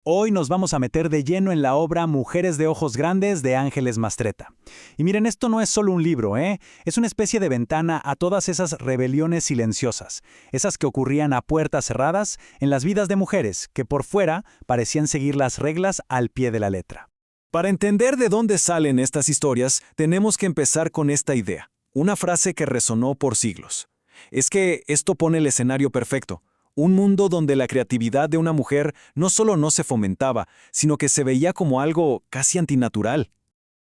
Hoy nos vamos a meter de lleno en la obra Mujeres de Ojos Grandes de Ángeles Mastretta. Y miren, esto no es solo un libro, es una especie de ventana a todas esas rebeliones silenciosas, esas que ocurrían a puertas cerradas en las vidas de mujeres que por fuera parecían seguir las reglas al pie de la letra. Para entender de dónde salen estas historias, tenemos que empezar con esta idea, una frase que resonó por siglos. Es que esto pone el escenario perfecto. Un mundo donde la creatividad de una mujer no solo no se fomentaba, sino que se veía como algo casi antinatural.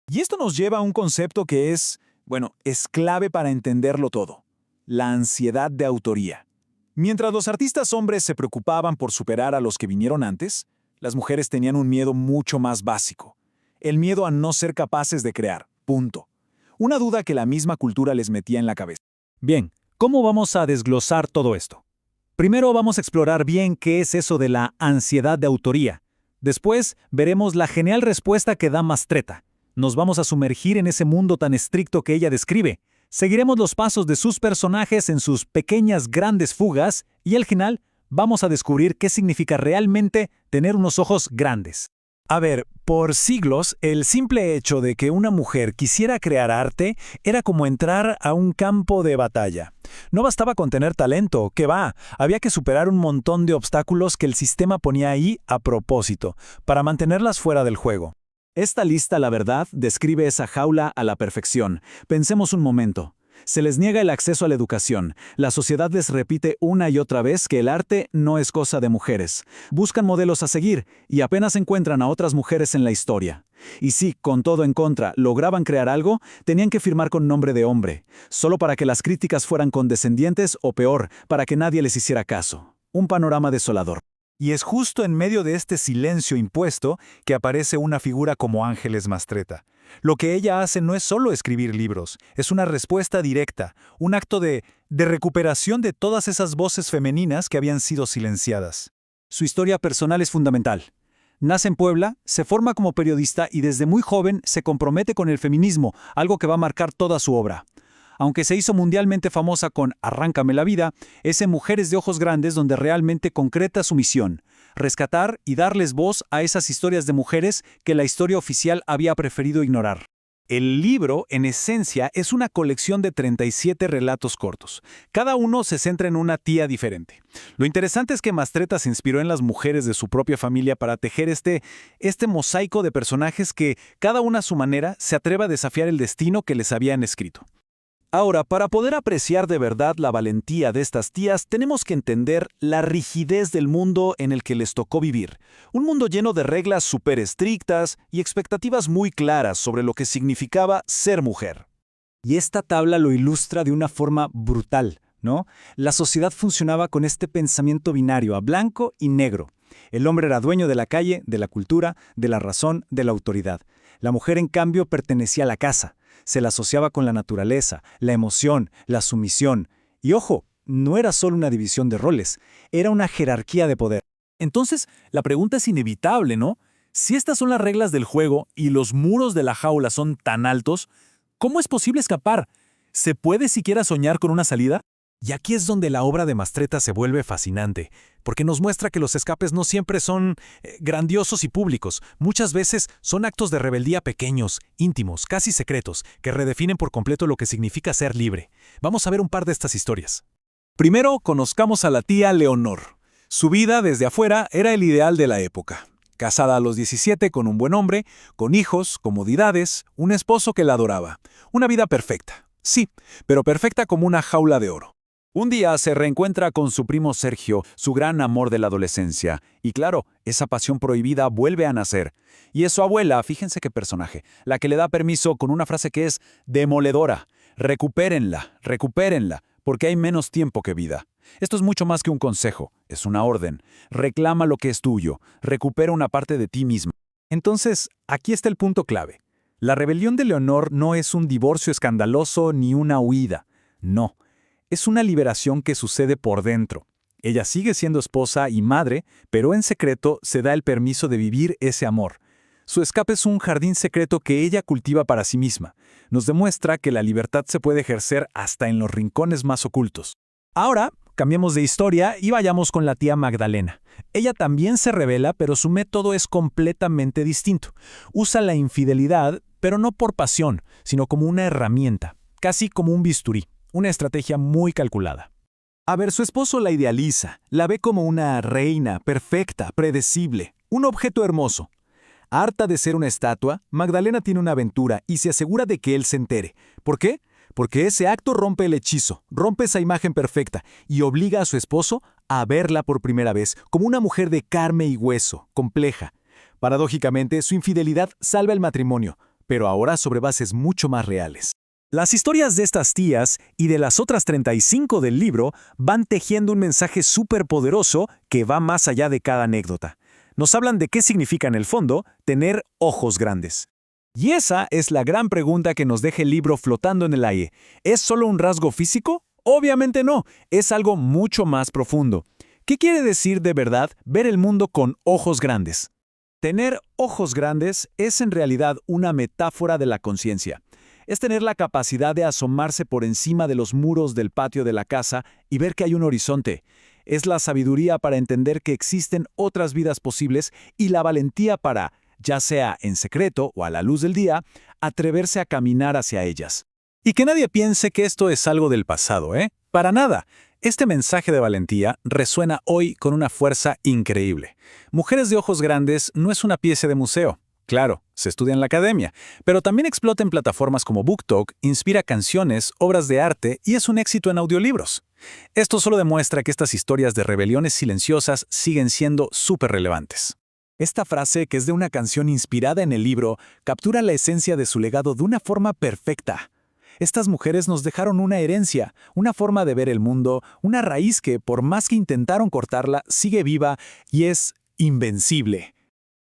Y esto nos lleva a un concepto que es clave para entenderlo todo: la ansiedad de autoría. Mientras los artistas hombres se preocupaban por superar a los que vinieron antes, las mujeres tenían un miedo mucho más básico: el miedo a no ser capaces de crear, punto. Una duda que la misma cultura les metía en la cabeza. Bien, ¿cómo vamos a desglosar todo esto? Primero vamos a explorar bien qué es eso de la ansiedad de autoría. Después veremos la genial respuesta que da Mastretta. Nos vamos a sumergir en ese mundo tan estricto que ella describe. Seguiremos los pasos de sus personajes en sus pequeñas grandes fugas y al final vamos a descubrir qué significa realmente tener unos ojos grandes. A ver, por siglos, el simple hecho de que una mujer quisiera crear arte era como entrar a un campo de batalla. No bastaba con tener talento, ¿qué va? Había que superar un montón de obstáculos que el sistema ponía ahí a propósito, para mantenerlas fuera del juego. Esta lista, la verdad, describe esa jaula a la perfección. Pensemos un momento. Se les niega el acceso a la educación. La sociedad les repite una y otra vez que el arte no es cosa de mujeres. Buscan modelos a seguir y apenas encuentran a otras mujeres en la historia. Y si, con todo en contra, lograban crear algo, tenían que firmar con nombre de hombre, solo para que las críticas fueran condescendientes o peor, para que nadie les hiciera caso. Un panorama desolador. Y es justo en medio de este silencio impuesto que aparece una figura como Ángeles Mastretta. Lo que ella hace no es solo escribir libros, es una respuesta directa, un acto de recuperación de todas esas voces femeninas que habían sido silenciadas. Su historia personal es fundamental. Nace en Puebla, se forma como periodista y desde muy joven se compromete con el feminismo, algo que va a marcar toda su obra. Aunque se hizo mundialmente famosa con Arráncame la vida, es en Mujeres de Ojos Grandes donde realmente concreta su misión: rescatar y darles voz a esas historias de mujeres que la historia oficial había preferido ignorar. El libro, en esencia, es una colección de 37 relatos cortos. Cada uno se centra en una tía diferente. Lo interesante es que Mastretta se inspiró en las mujeres de su propia familia para tejer este mosaico de personajes que, cada una a su manera, se atreve a desafiar el destino que les habían escrito. Ahora, para poder apreciar de verdad la valentía de estas tías, tenemos que entender la rigidez del mundo en el que les tocó vivir. Un mundo lleno de reglas súper estrictas y expectativas muy claras sobre lo que significaba ser mujer. Y esta tabla lo ilustra de una forma brutal, ¿no? La sociedad funcionaba con este pensamiento binario, a blanco y negro. El hombre era dueño de la calle, de la cultura, de la razón, de la autoridad. La mujer, en cambio, pertenecía a la casa. Se la asociaba con la naturaleza, la emoción, la sumisión. Y ojo, no era solo una división de roles, era una jerarquía de poder. Entonces, la pregunta es inevitable, ¿no? Si estas son las reglas del juego y los muros de la jaula son tan altos, ¿cómo es posible escapar? ¿Se puede siquiera soñar con una salida? Y aquí es donde la obra de Mastretta se vuelve fascinante, porque nos muestra que los escapes no siempre son grandiosos y públicos. Muchas veces son actos de rebeldía pequeños, íntimos, casi secretos, que redefinen por completo lo que significa ser libre. Vamos a ver un par de estas historias. Primero, conozcamos a la tía Leonor. Su vida desde afuera era el ideal de la época. Casada a los 17 con un buen hombre, con hijos, comodidades, un esposo que la adoraba. Una vida perfecta. Sí, pero perfecta como una jaula de oro. Un día se reencuentra con su primo Sergio, su gran amor de la adolescencia. Y claro, esa pasión prohibida vuelve a nacer. Y es su abuela, fíjense qué personaje, la que le da permiso con una frase que es demoledora. Recupérenla, recupérenla, porque hay menos tiempo que vida. Esto es mucho más que un consejo, es una orden. Reclama lo que es tuyo, recupera una parte de ti misma. Entonces, aquí está el punto clave. La rebelión de Leonor no es un divorcio escandaloso ni una huida. No. Es una liberación que sucede por dentro. Ella sigue siendo esposa y madre, pero en secreto se da el permiso de vivir ese amor. Su escape es un jardín secreto que ella cultiva para sí misma. Nos demuestra que la libertad se puede ejercer hasta en los rincones más ocultos. Ahora, cambiemos de historia y vayamos con la tía Magdalena. Ella también se rebela, pero su método es completamente distinto. Usa la infidelidad, pero no por pasión, sino como una herramienta, casi como un bisturí, una estrategia muy calculada. A ver, su esposo la idealiza, la ve como una reina, perfecta, predecible, un objeto hermoso. Harta de ser una estatua, Magdalena tiene una aventura y se asegura de que él se entere. ¿Por qué? Porque ese acto rompe el hechizo, rompe esa imagen perfecta y obliga a su esposo a verla por primera vez como una mujer de carne y hueso, compleja. Paradójicamente, su infidelidad salva el matrimonio, pero ahora sobre bases mucho más reales. Las historias de estas tías y de las otras 35 del libro van tejiendo un mensaje súper poderoso que va más allá de cada anécdota. Nos hablan de qué significa en el fondo tener ojos grandes. Y esa es la gran pregunta que nos deja el libro flotando en el aire. ¿Es solo un rasgo físico? Obviamente no, es algo mucho más profundo. ¿Qué quiere decir de verdad ver el mundo con ojos grandes? Tener ojos grandes es en realidad una metáfora de la conciencia. Es tener la capacidad de asomarse por encima de los muros del patio de la casa y ver que hay un horizonte. Es la sabiduría para entender que existen otras vidas posibles y la valentía para, ya sea en secreto o a la luz del día, atreverse a caminar hacia ellas. Y que nadie piense que esto es algo del pasado, ¿eh? Para nada. Este mensaje de valentía resuena hoy con una fuerza increíble. Mujeres de ojos grandes no es una pieza de museo. Claro, se estudia en la academia, pero también explota en plataformas como BookTok, inspira canciones, obras de arte y es un éxito en audiolibros. Esto solo demuestra que estas historias de rebeliones silenciosas siguen siendo súper relevantes. Esta frase, que es de una canción inspirada en el libro, captura la esencia de su legado de una forma perfecta. Estas mujeres nos dejaron una herencia, una forma de ver el mundo, una raíz que, por más que intentaron cortarla, sigue viva y es invencible.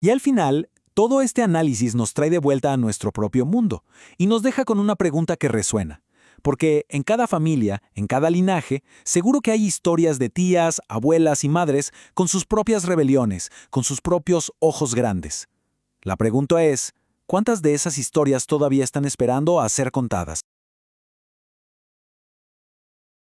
Y al final, todo este análisis nos trae de vuelta a nuestro propio mundo y nos deja con una pregunta que resuena. Porque en cada familia, en cada linaje, seguro que hay historias de tías, abuelas y madres con sus propias rebeliones, con sus propios ojos grandes. La pregunta es, ¿cuántas de esas historias todavía están esperando a ser contadas?